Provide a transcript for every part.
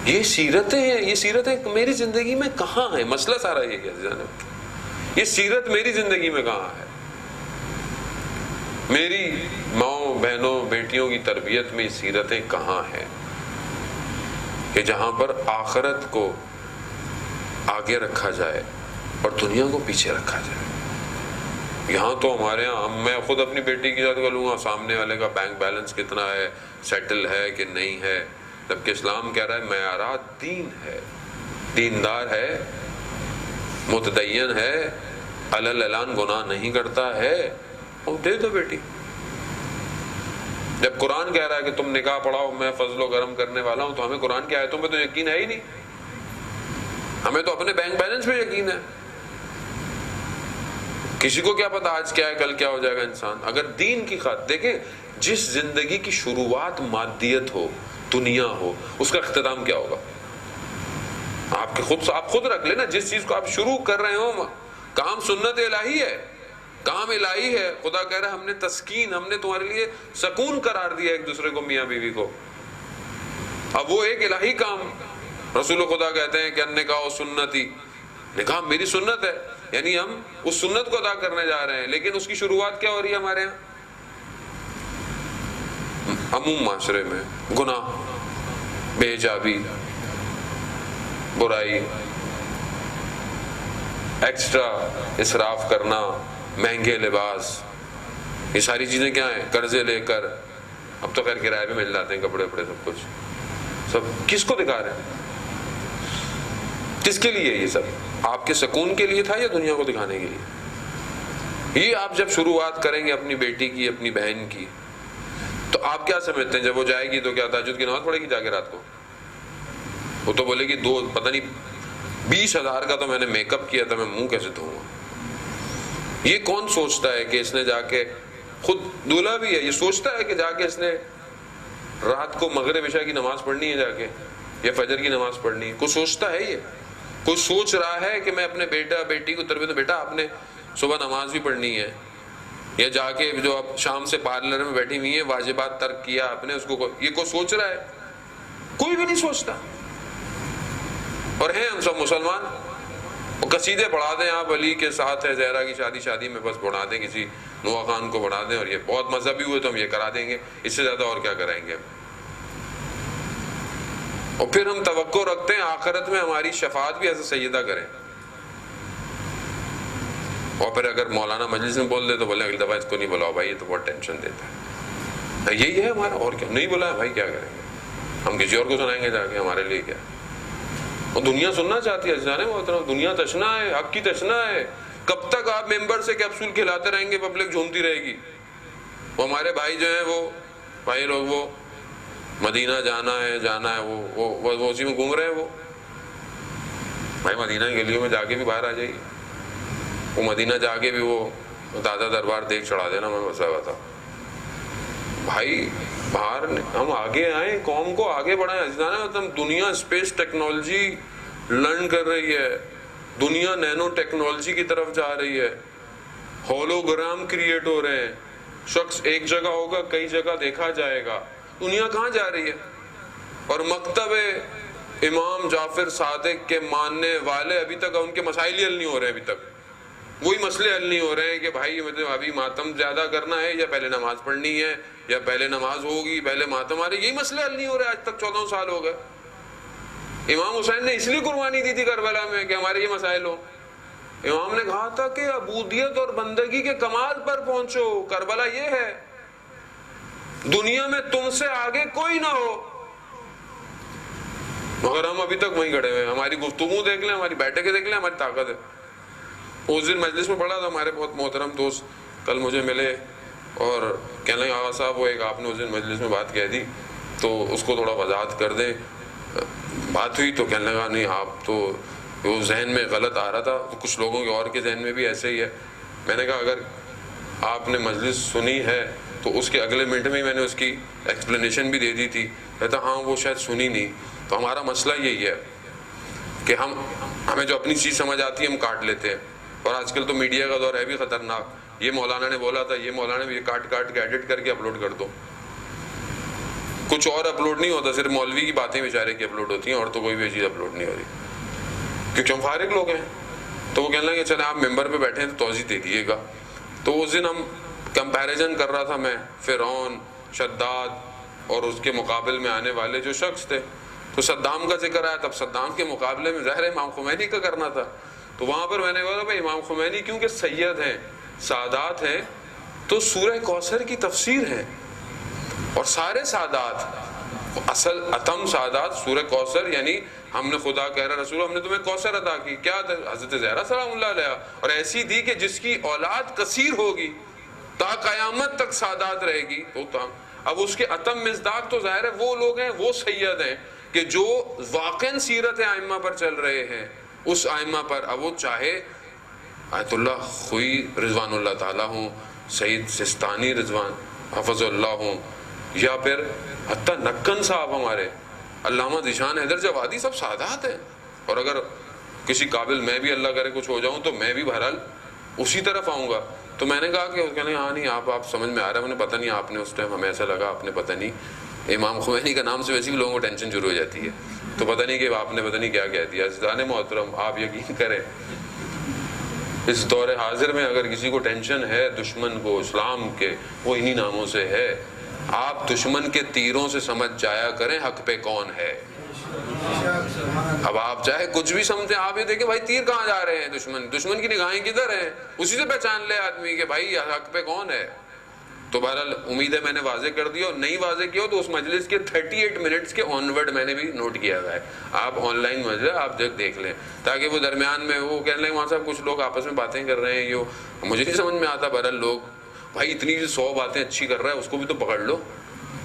یہ سیرتیں ہیں، یہ سیرتیں میری زندگی میں کہاں ہیں؟ مسئلہ سارا یہ ہے جانب، یہ سیرت میری زندگی میں کہاں ہے؟ میری ماؤں بہنوں بیٹیوں کی تربیت میں یہ سیرتیں کہاں ہیں کہ جہاں پر آخرت کو آگے رکھا جائے اور دنیا کو پیچھے رکھا جائے؟ یہاں تو ہمارے یہاں، میں خود اپنی بیٹی کی یاد کروں گا سامنے والے کا بینک بیلنس کتنا ہے، سیٹل ہے کہ نہیں ہے، جبکہ اسلام کہہ رہا ہے معیارات دین ہے، دیندار ہے، متدین ہے، علل اعلان گناہ نہیں کرتا ہے، اور دے دو بیٹی۔ جب قرآن کہہ رہا ہے کہ تم نکاح پڑھاؤ، میں فضل و کرم کرنے والا ہوں، تو ہمیں قرآن کی آیتوں پہ تو یقین ہے ہی نہیں، ہمیں تو اپنے بینک بیلنس پہ یقین ہے۔ کسی کو کیا پتا آج کیا ہے کل کیا ہو جائے گا انسان۔ اگر دین کی خاطر دیکھیں، جس زندگی کی شروعات مادیت ہو، دنیا ہو، اس کا اختتام کیا ہوگا؟ آپ خود رکھ لیں نا، جس چیز کو آپ شروع کر رہے ہو، کام سنت الہی ہے، کام الہی ہے، خدا کہہ رہا ہے ہم نے تسکین، ہم نے تمہارے لیے سکون قرار دیا ایک دوسرے کو، میاں بیوی کو۔ اب وہ ایک الہی کام، رسول خدا کہتے ہیں کہ النکاح سنتی، نکاح میری سنت ہے، یعنی ہم اس سنت کو ادا کرنے جا رہے ہیں، لیکن اس کی شروعات کیا ہو رہی ہے ہمارے یہاں؟ عموم معاشرے میں گناہ، بے حجابی، برائی، ایکسٹرا اسراف کرنا، مہنگے لباس، یہ ساری چیزیں کیا ہیں؟ قرضے لے کر، اب تو خیر کرائے پہ مل جاتے ہیں کپڑے وپڑے، سب کچھ، سب کس کو دکھا رہے ہیں؟ کس کے لیے یہ سب؟ آپ کے سکون کے لیے تھا یا دنیا کو دکھانے کے لیے؟ یہ آپ جب شروعات کریں گے اپنی بیٹی کی، اپنی بہن کی، تو آپ کیا سمجھتے ہیں جب وہ جائے گی تو کیا تہجد کی نماز پڑھے گی جا کے رات کو؟ وہ تو بولے گی پتہ نہیں 20,000 کا تو میں نے میک اپ کیا تھا، میں منہ کیسے دھوں گا؟ یہ کون سوچتا ہے کہ اس نے جا کے، خود دولہا بھی ہے، یہ سوچتا ہے کہ جا کے اس نے رات کو مغرب عشاء کی نماز پڑھنی ہے جا کے، یا فجر کی نماز پڑھنی ہے؟ کوئی سوچتا ہے؟ یہ کوئی سوچ رہا ہے کہ میں اپنے بیٹا بیٹی کو تربیت، بیٹا آپ نے صبح نماز بھی پڑھنی ہے، یا جا کے جو آپ شام سے پارلر میں بیٹھی ہوئی ہیں واجبات ترک کیا آپ نے، اس کو یہ کوئی سوچ رہا ہے؟ کوئی بھی نہیں سوچتا۔ اور ہیں ہم سب مسلمان، قصیدے پڑھا دیں آپ، علی کے ساتھ ہے زہرا کی شادی میں بس بڑھا دیں، کسی نوا خان کو بڑھا دیں، اور یہ بہت مذہبی ہوئے تو ہم یہ کرا دیں گے، اس سے زیادہ اور کیا کرائیں گے؟ اور پھر ہم توقع رکھتے ہیں آخرت میں ہماری شفاعت بھی ایسے سیدہ کریں، اور پھر اگر مولانا مجلس میں بول دے تو بولے اگلی دفعہ اس کو نہیں بلاؤ بھائی، یہ تو بہت ٹینشن دیتا ہے۔ یہی ہے ہمارا، اور کیا؟ نہیں بلایا بھائی کیا کریں گے؟ ہم کسی اور کو سنائیں گے جا کے، ہمارے لیے کیا؟ اور دنیا سننا چاہتی ہے، جانے محترم، دنیا تشنا ہے، حق کی تشنا ہے۔ کب تک آپ ممبر سے کیپسول کھلاتے رہیں گے، پبلک جھومتی رہے گی؟ وہ ہمارے بھائی جو ہیں، وہ بھائی لوگ، وہ مدینہ جانا ہے، وہ اسی میں گھوم رہے ہیں، وہ بھائی مدینہ کی گلیوں میں جا کے بھی باہر آ جائیے، وہ مدینہ جا کے بھی وہ دادا دربار دیکھ چڑھا دینا، میں بسا ہوا تھا بھائی، باہر ہم آگے آئیں، قوم کو آگے بڑھائیں۔ مطلب دنیا اسپیس ٹیکنالوجی لرن کر رہی ہے، دنیا نینو ٹیکنالوجی کی طرف جا رہی ہے، ہولوگرام کریٹ ہو رہے ہیں، شخص ایک جگہ ہوگا کئی جگہ دیکھا جائے گا، دنیا کہاں جا رہی ہے؟ اور مکتب امام جعفر صادق کے ماننے والے ابھی تک ان کے مسائل ہی حل نہیں ہو رہے، ابھی تک وہی مسئلے حل نہیں ہو رہے ہیں کہ بھائی مطلب ابھی ماتم زیادہ کرنا ہے یا پہلے نماز پڑھنی ہے، یا پہلے نماز ہوگی پہلے ماتم آ رہی، یہی مسئلے حل نہیں ہو رہے آج تک، 14 سال ہو گئے۔ امام حسین نے اس لیے قربانی دی تھی کربلا میں کہ ہمارے یہ مسائل ہو۔ امام نے کہا تھا کہ عبودیت اور بندگی کے کمال پر پہنچو، کربلا یہ ہے، دنیا میں تم سے آگے کوئی نہ ہو، مگر ہم ابھی تک وہیں کھڑے ہوئے ہیں۔ ہماری گفتگو دیکھ لیں، ہماری بیٹھکیں دیکھ لیں، ہماری طاقت ہے۔ اس دن مجلس میں پڑھا تھا، ہمارے بہت محترم دوست کل مجھے ملے اور کہنے لگے آغا صاحب وہ ایک آپ نے اس دن مجلس میں بات کہہ دی تو اس کو تھوڑا وضاحت کر دیں۔ بات ہوئی تو کہنے لگا نہیں آپ تو وہ ذہن میں غلط آ رہا تھا، تو کچھ لوگوں کے اور کے ذہن میں بھی ایسے ہی ہے۔ میں نے کہا اگر آپ نے مجلس سنی ہے تو اس کے اگلے منٹ میں ہی میں نے اس کی ایکسپلینیشن بھی دے دی تھی۔ کہتا ہاں وہ شاید سنی نہیں۔ تو ہمارا مسئلہ یہی ہے کہ ہمیں جو اپنی چیز سمجھ آتی ہے ہم کاٹ لیتے ہیں، اور آج کل تو میڈیا کا دور ہے بھی خطرناک، یہ مولانا نے بولا تھا، یہ مولانا نے بھی کاٹ کے ایڈٹ کر کے اپلوڈ کر دو۔ کچھ اور اپلوڈ نہیں ہوتا, صرف مولوی کی باتیں بیچارے کی اپلوڈ ہوتی ہیں, اور تو کوئی بھی چیز اپلوڈ نہیں ہو رہی, کیونکہ ہم فارغ لوگ ہیں. تو وہ کہنے لگے چلے آپ ممبر پہ بیٹھے ہیں تو توضیح دے دیے گا. تو اس دن ہم کمپیریزن کر رہا تھا میں, فرعون, شداد اور اس کے مقابل میں آنے والے جو شخص تھے. تو صدام کا ذکر آیا, تب صدام کے مقابلے میں ظاہر امام خمینی کا کرنا تھا. تو وہاں پر میں نے کہا بھائی امام خمینی کیونکہ سید ہیں, سادات ہیں, تو سورہ کوثر کی تفسیر ہے, اور سارے سادات اصل اتم سادات سورہ کوثر, یعنی ہم نے خدا کہہ رہا رسول ہم نے تمہیں کوثر عطا کی, کیا حضرت زہرا سلام اللہ علیہ, اور ایسی دی کہ جس کی اولاد کثیر ہوگی تا قیامت تک سادات رہے گی. تو اب اس کے اتم مصداق تو ظاہر ہے وہ لوگ ہیں, وہ سید ہیں کہ جو واقعاً سیرت ائمہ پر چل رہے ہیں, اس ائمہ پر. اب وہ چاہے آیت اللہ خوئی رضوان اللہ تعالیٰ ہوں, سید سستانی رضوان حفظ اللہ ہوں, یا پھر حتیٰ نکن صاحب ہمارے, علامہ ذیشان حیدر جوادی, سب سادات ہیں. اور اگر کسی قابل میں بھی اللہ کرے کچھ ہو جاؤں تو میں بھی بہرحال اسی طرف آؤں گا. تو میں نے کہا کہ کہنے ہاں نہیں آپ سمجھ میں آ رہا ہے, مجھے پتہ نہیں آپ نے اس ٹائم, ہمیں ایسا لگا آپ نے پتہ نہیں, امام خمینی کا نام سے ویسے بھی لوگوں کو ٹینشن شروع ہو جاتی ہے, تو پتہ نہیں کہ آپ نے پتہ نہیں کیا کہہ دیا. عزیزان محترم, آپ یقین کریں اس دور حاضر میں اگر کسی کو ٹینشن ہے دشمن کو اسلام کے, وہ انہی ناموں سے ہے. آپ دشمن کے تیروں سے سمجھ جایا کریں حق پہ کون ہے. اب آپ چاہے کچھ بھی سمجھیں, آپ یہ دیکھیں بھائی تیر کہاں جا رہے ہیں, دشمن کی نگاہیں کدھر ہیں, اسی سے پہچان لے آدمی کہ بھائی حق پہ کون ہے. تو بہرحال امید ہے میں نے واضح کر دیا, اور نہیں واضح کیا تو اس مجلس کے 38 منٹس کے آن ورڈ میں نے بھی نوٹ کیا ہوا ہے. آپ آن لائن مجلس آپ جب دیکھ لیں, تاکہ وہ درمیان میں وہ کہنے لیں وہاں صاحب کچھ لوگ آپس میں باتیں کر رہے ہیں, مجھے نہیں سمجھ میں آتا. بہرحال لوگ بھائی اتنی 100 باتیں اچھی کر رہا ہے, اس کو بھی تو پکڑ لو,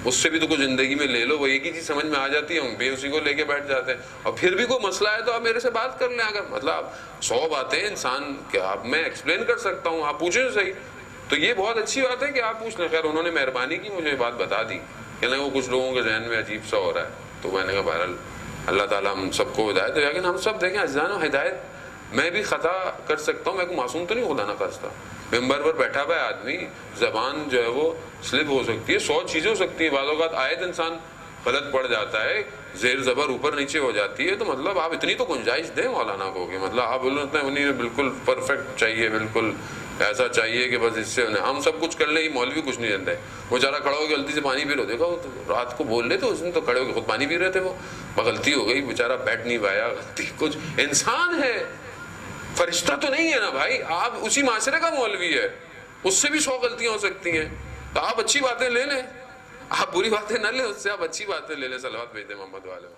اس سے بھی تو کچھ زندگی میں لے لو. وہ ایک ہی چیز سمجھ میں آ جاتی ہے, ہم بھی اسی کو لے کے بیٹھ جاتے ہیں. اور پھر بھی کوئی مسئلہ ہے تو آپ میرے سے بات کر لیں. اگر مطلب 100 باتیں انسان کیا اب میں ایکسپلین کر سکتا ہوں, آپ پوچھیں تو صحیح. تو یہ بہت اچھی بات ہے کہ آپ پوچھ لیں. خیر انہوں نے مہربانی کی, مجھے بات بتا دی کہ وہ کچھ لوگوں کے ذہن میں عجیب سا ہو رہا ہے. تو میں نے کہا بہرحال اللہ تعالیٰ ہم سب کو ہدایت دے. لیکن ہم سب دیکھیں عزیزان, ہدایت میں بھی خطا کر سکتا ہوں, میں کو معصوم تو نہیں, خدا نہ خواستہ. ممبر پر بیٹھا ہوا ہے آدمی, زبان جو ہے وہ سلپ ہو سکتی ہے, 100 چیزیں ہو سکتی ہیں. بعض اوقات آیت انسان غلط پڑ جاتا ہے, زیر زبر اوپر نیچے ہو جاتی ہے. تو مطلب آپ اتنی تو گنجائش دیں مولانا کو کہ مطلب آپ بولتے ہیں انہیں بالکل پرفیکٹ چاہیے, بالکل ایسا چاہیے کہ بس اس سے ہم سب کچھ کر لیں. یہ مولوی کچھ نہیں جانتا ہے, وہ بیچارہ کھڑا ہو کے غلطی سے پانی پی لو, دیکھا وہ تو رات کو بول رہے تھے, اس دن تو کھڑے ہو کے خود پانی پی رہے تھے, وہ غلطی ہو گئی, بیچارہ بیٹھ نہیں پایا, غلطی کچھ انسان ہے, فرشتہ تو نہیں ہے نا بھائی. آپ اسی معاشرے کا مولوی ہے, اس سے بھی 100 غلطیاں ہو سکتی ہیں. تو آپ اچھی باتیں لے لیں, آپ بری باتیں نہ لیں, اس سے آپ اچھی باتیں لے لیں. صلوات بھیجتے محمد والے.